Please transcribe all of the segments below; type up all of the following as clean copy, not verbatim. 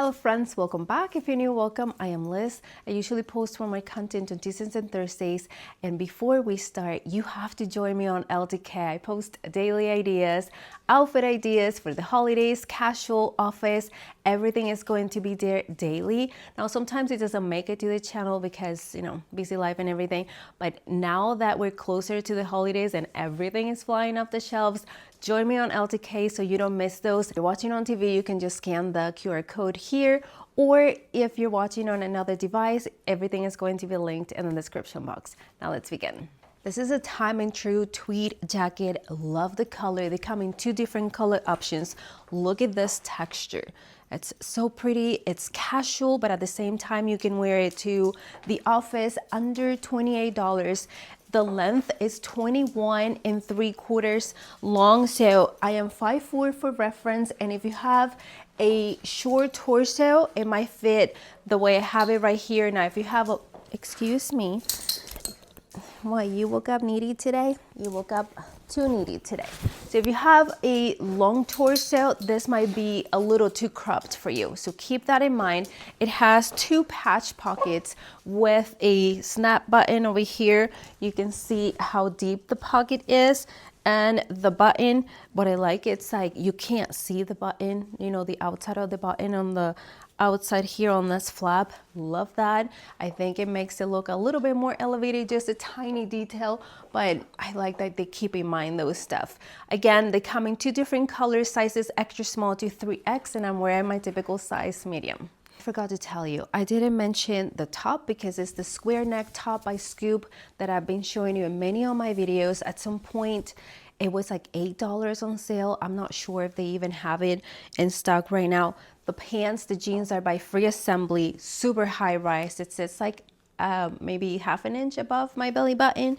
Hello friends, welcome back. If you're new, welcome. I am Liz. I usually post more my content on Tuesdays and Thursdays. And before we start, you have to join me on LTK. I post daily ideas, outfit ideas for the holidays, casual, office. Everything is going to be there daily. Now, sometimes it doesn't make it to the channel because, busy life and everything. But now that we're closer to the holidays and everything is flying off the shelves, join me on LTK so you don't miss those. If you're watching on TV, you can just scan the QR code here, or if you're watching on another device, everything is going to be linked in the description box. Now let's begin. This is a time and true tweed jacket. Love the color. They come in two different color options. Look at this texture. It's so pretty. It's casual, but at the same time, you can wear it to the office under $28. The length is 21 3/4 long. So I am 5'4" for reference. And if you have a short torso, it might fit the way I have it right here. Now, if you have a, excuse me, what, you woke up needy today? You woke up too needy today. So if you have a long torso, this might be a little too cropped for you. So keep that in mind. It has two patch pockets with a snap button over here. You can see how deep the pocket is. And the button, what I like, it's like you can't see the button, the outside of the button on the outside here on this flap. Love that. I think it makes it look a little bit more elevated, just a tiny detail, but I like that they keep in mind those stuff. Again, they come in two different color sizes, extra small to 3X, and I'm wearing my typical size medium. I forgot to tell you, I didn't mention the top because it's the square neck top by Scoop that I've been showing you in many of my videos. At some point, it was like $8 on sale. I'm not sure if they even have it in stock right now. The pants, the jeans are by Free Assembly, super high rise. It sits like maybe half an inch above my belly button.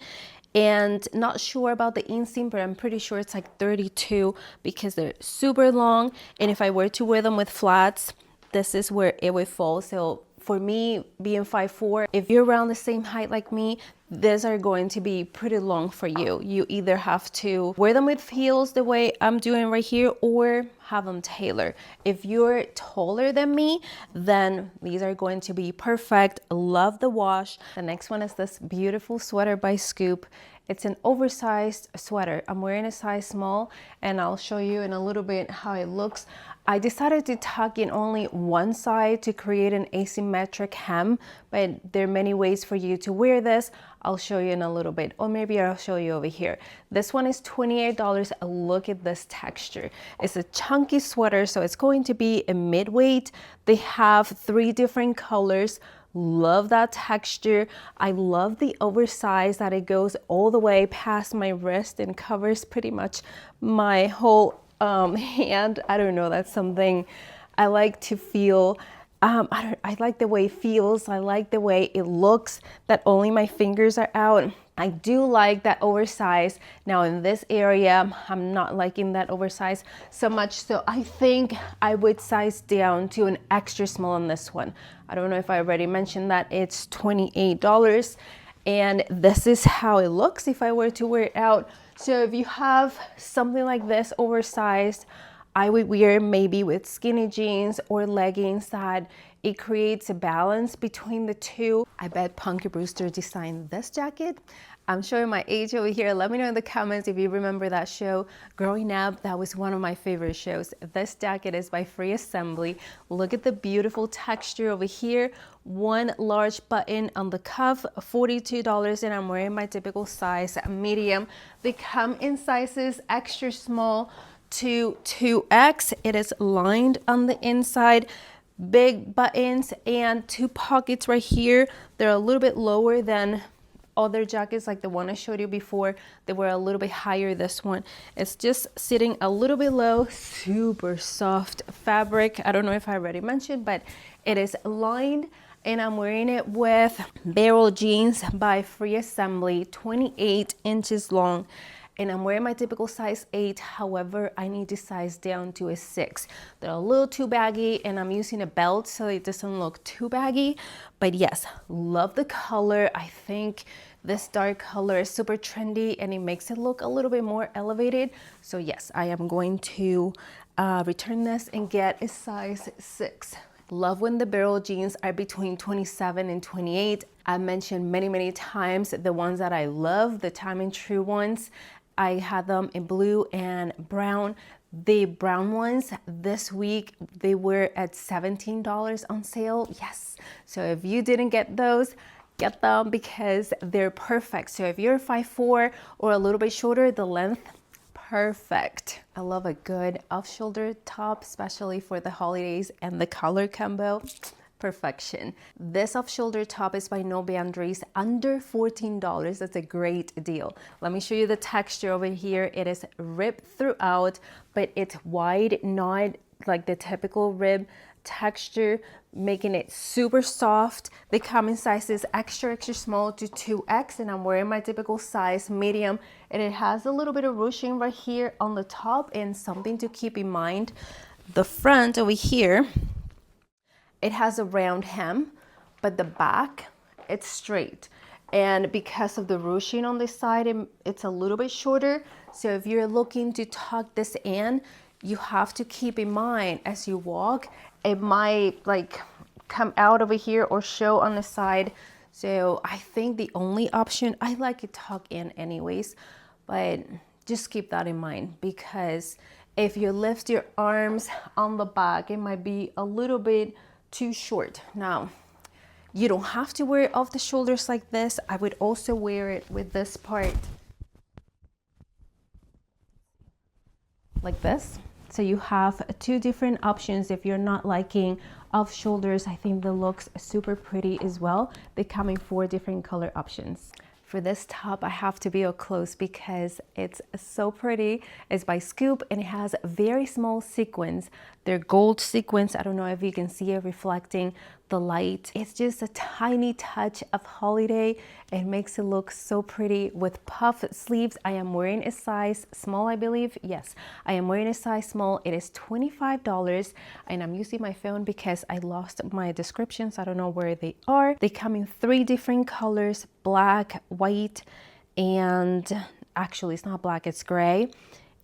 And not sure about the inseam, but I'm pretty sure it's like 32 because they're super long. And if I were to wear them with flats, this is where it would fall. So for me, being 5'4", if you're around the same height like me, these are going to be pretty long for you. You either have to wear them with heels the way I'm doing right here, or have them tailored. If you're taller than me, then these are going to be perfect. Love the wash. The next one is this beautiful sweater by Scoop. It's an oversized sweater. I'm wearing a size small, and I'll show you in a little bit how it looks. I decided to tuck in only one side to create an asymmetric hem, but there are many ways for you to wear this. I'll show you in a little bit, or maybe I'll show you over here. This one is $28. Look at this texture. It's a chunky sweater, so it's going to be a mid-weight. They have 3 different colors. Love that texture. I love the oversized that it goes all the way past my wrist and covers pretty much my whole hand. I don't know, that's something I like to feel. I like the way it feels. I like the way it looks, that only my fingers are out. I do like that oversized. Now in this area, I'm not liking that oversized so much. So I think I would size down to an extra small on this one. I don't know if I already mentioned that it's $28. And this is how it looks if I were to wear it out. So if you have something like this oversized, I would wear maybe with skinny jeans or leggings that it creates a balance between the two. I bet Punky Brewster designed this jacket. I'm showing my age over here. Let me know in the comments if you remember that show. Growing up, that was one of my favorite shows. This jacket is by Free Assembly. Look at the beautiful texture over here. One large button on the cuff, $42, and I'm wearing my typical size medium. They come in sizes extra small to 2X. It is lined on the inside, big buttons and 2 pockets right here. They're a little bit lower than other jackets like the one I showed you before. They were a little bit higher. This one, it's just sitting a little bit low. Super soft fabric. I don't know if I already mentioned, but it is lined, and I'm wearing it with barrel jeans by Free Assembly, 28 inches long. And I'm wearing my typical size 8. However, I need to size down to a 6. They're a little too baggy, and I'm using a belt so it doesn't look too baggy. But yes, love the color. I think this dark color is super trendy, and it makes it look a little bit more elevated. So yes, I am going to return this and get a size 6. Love when the barrel jeans are between 27 and 28. I mentioned many times the ones that I love, the time and true ones. I had them in blue and brown. The brown ones this week, they were at $17 on sale. Yes. So if you didn't get those, get them because they're perfect. So if you're 5'4" or a little bit shorter, the length, perfect. I love a good off-shoulder top, especially for the holidays, and the color combo, perfection. This off-shoulder top is by No Boundaries, under $14. That's a great deal. Let me show you the texture over here. It is ribbed throughout, but it's wide, not like the typical rib texture, making it super soft. They come in sizes extra small to 2X, and I'm wearing my typical size, medium, and it has a little bit of ruching right here on the top. And something to keep in mind, the front over here, it has a round hem, but the back, it's straight. And because of the ruching on this side, it's a little bit shorter. So if you're looking to tuck this in, you have to keep in mind as you walk, it might like come out over here or show on the side. So I think the only option, I like it tucked in anyways, but just keep that in mind, because if you lift your arms on the back, it might be a little bit too short. Now, you don't have to wear it off the shoulders like this. I would also wear it with this part like this. So you have two different options if you're not liking off shoulders. I think the looks super pretty as well. They come in 4 different color options. For this top, I have to be up close because it's so pretty. It's by Scoop and it has very small sequins. They're gold sequins. I don't know if you can see it reflecting the light. It's just a tiny touch of holiday. It makes it look so pretty with puff sleeves. I am wearing a size small, I believe. Yes, I am wearing a size small. It is $25 and I'm using my phone because I lost my descriptions. I don't know where they are. They come in 3 different colors, black, white, and actually it's not black, it's gray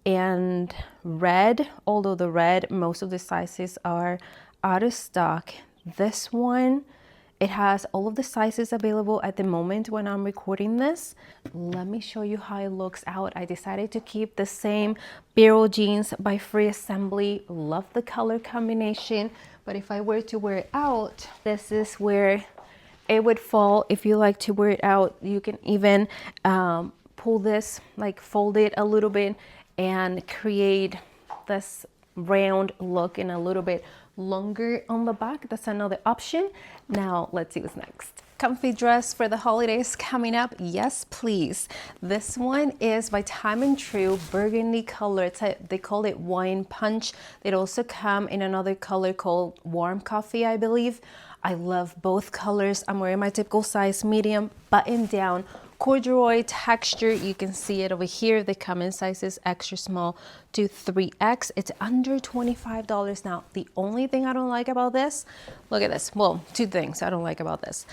and red, although the red, most of the sizes are out of stock. This one, it has all of the sizes available at the moment when I'm recording this. Let me show you how it looks out. I decided to keep the same barrel jeans by Free Assembly. Love the color combination, but if I were to wear it out, this is where it would fall. If you like to wear it out, you can even pull this, like fold it a little bit and create this round look and a little bit longer on the back. That's another option. Now let's see what's next. Comfy dress for the holidays coming up. Yes, please. This one is by Time and True, burgundy color. They call it wine punch. They also come in another color called warm coffee, I believe. I love both colors. I'm wearing my typical size, medium, button down, corduroy texture. You can see it over here. They come in sizes extra small to 3X. It's under $25 now. The only thing I don't like about this, look at this. Well, 2 things I don't like about this.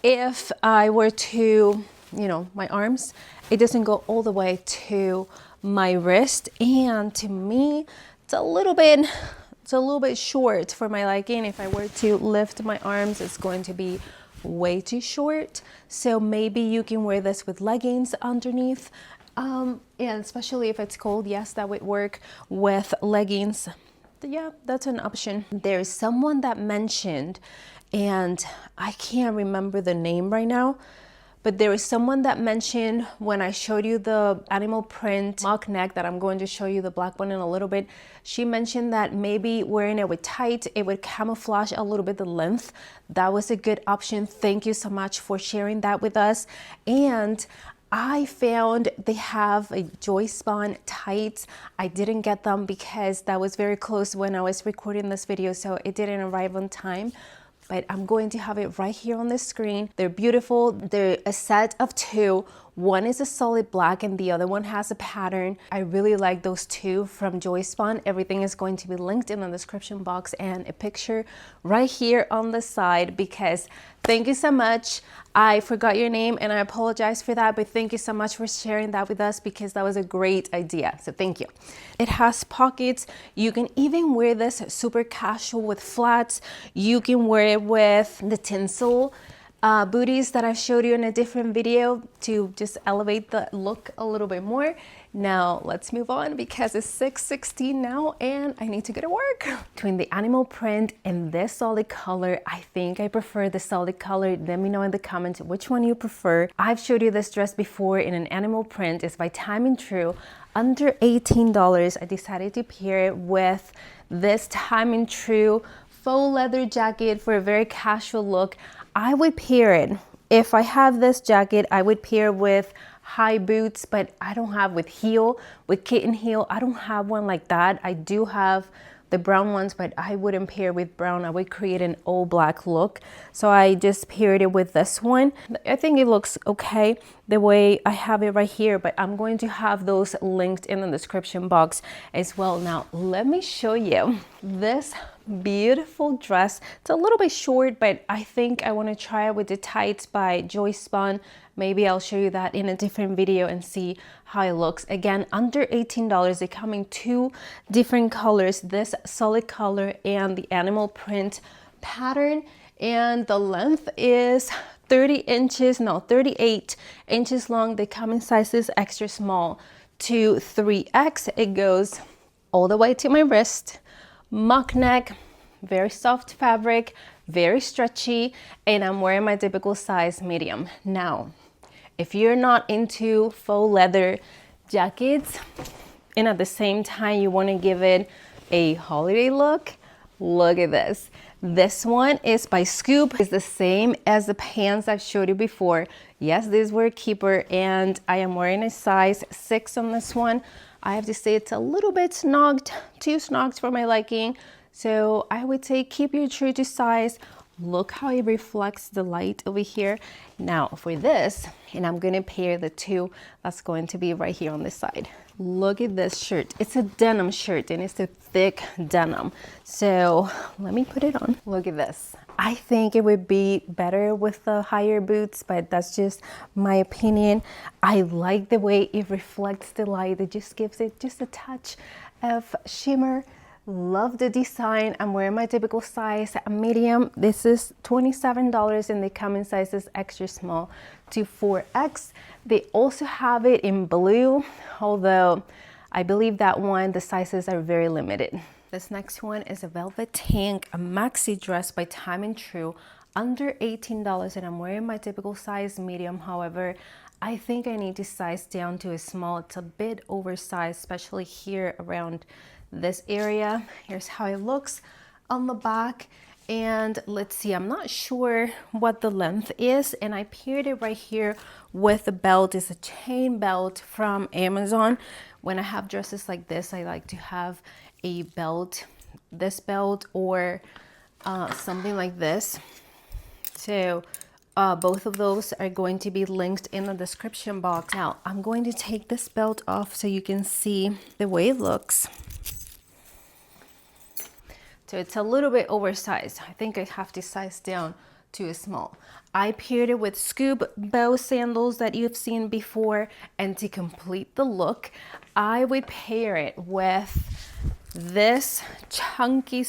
If I were to, my arms, it doesn't go all the way to my wrist. And to me, it's a little bit short for my liking. If I were to lift my arms, it's going to be way too short. So maybe you can wear this with leggings underneath. And especially if it's cold, yes, that would work with leggings. Yeah, that's an option. There's someone that mentioned, and I can't remember the name right now, but there was someone that mentioned when I showed you the animal print mock neck that I'm going to show you the black one in a little bit. She mentioned that maybe wearing it with tight, it would camouflage a little bit the length. That was a good option. Thank you so much for sharing that with us. And I found they have a Joyspun tights. I didn't get them because that was very close when I was recording this video, so it didn't arrive on time. But I'm going to have it right here on the screen. They're beautiful. They're a set of 2. One is a solid black and the other one has a pattern. I really like those two from Joyspun. Everything is going to be linked in the description box and a picture right here on the side, because thank you so much. I forgot your name and I apologize for that, but thank you so much for sharing that with us, because that was a great idea. So thank you. It has pockets. You can even wear this super casual with flats. You can wear it with the tinsel booties that I showed you in a different video to just elevate the look a little bit more. Now let's move on, because it's 6:16 now and I need to go to work. Between the animal print and this solid color, I think I prefer the solid color. Let me know in the comments which one you prefer. I've showed you this dress before in an animal print. It's by Time and True. Under $18, I decided to pair it with this Time and True faux leather jacket for a very casual look. I would pair it, if I have this jacket, I would pair with high boots, but I don't have with kitten heel. I don't have one like that. I do have the brown ones, but I wouldn't pair with brown. I would create an all black look. So I just paired it with this one. I think it looks okay the way I have it right here, but I'm going to have those linked in the description box as well. Now, let me show you this beautiful dress. It's a little bit short, but I think I want to try it with the tights by Joyspun. Maybe I'll show you that in a different video and see how it looks. Again, under $18. They come in two different colors, this solid color and the animal print pattern. And the length is 38 inches long. They come in sizes extra small to 3X. It goes all the way to my wrist. Mock neck, very soft fabric, very stretchy, and I'm wearing my typical size medium. Now, if you're not into faux leather jackets and at the same time you want to give it a holiday look, look at this. This one is by Scoop. It's the same as the pants I've showed you before. Yes, these were a keeper, and I am wearing a size 6 on this one. I have to say it's a little bit snogged, too snogged for my liking. So I would say keep your true to size. Look how it reflects the light over here. Now for this, and I'm gonna pair the two that's going to be right here on this side. Look at this shirt. It's a denim shirt and it's a thick denim. So let me put it on. Look at this. I think it would be better with the higher boots, but that's just my opinion. I like the way it reflects the light. It just gives it just a touch of shimmer. Love the design. I'm wearing my typical size medium. This is $27 and they come in sizes extra small to 4X. They also have it in blue, although I believe that one, the sizes are very limited. This next one is a velvet tank, a maxi dress by Time and True, under $18, and I'm wearing my typical size medium. However, I think I need to size down to a small. It's a bit oversized, especially here around this area. Here's how it looks on the back. And let's see, I'm not sure what the length is, and I paired it right here with the belt. It's a chain belt from Amazon. When I have dresses like this, I like to have a belt, this belt, or something like this. So both of those are going to be linked in the description box. Now I'm going to take this belt off so you can see the way it looks. So it's a little bit oversized. I think I have to size down to a small. I paired it with Scoop bow sandals that you've seen before, and to complete the look, I would pair it with this chunky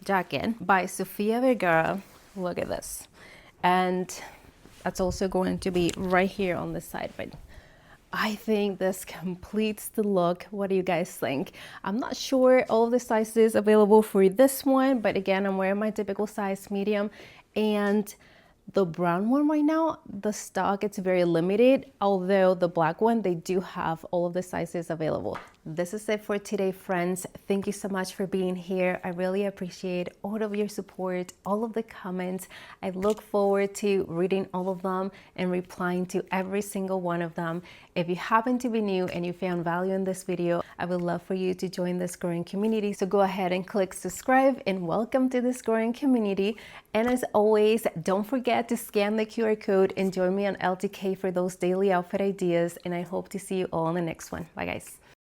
jacket by Sofia Vergara. Look at this. And that's also going to be right here on the side, but I think this completes the look. What do you guys think? I'm not sure all of the sizes available for this one, but again, I'm wearing my typical size medium, and the brown one right now, the stock, it's very limited, although the black one, they do have all of the sizes available. This is it for today, friends. Thank you so much for being here. I really appreciate all of your support, all of the comments. I look forward to reading all of them and replying to every single one of them. If you happen to be new and you found value in this video, I would love for you to join this growing community. So go ahead and click subscribe, and welcome to this growing community. And as always, don't forget forget to scan the QR code and join me on LTK for those daily outfit ideas, and I hope to see you all in the next one. Bye guys.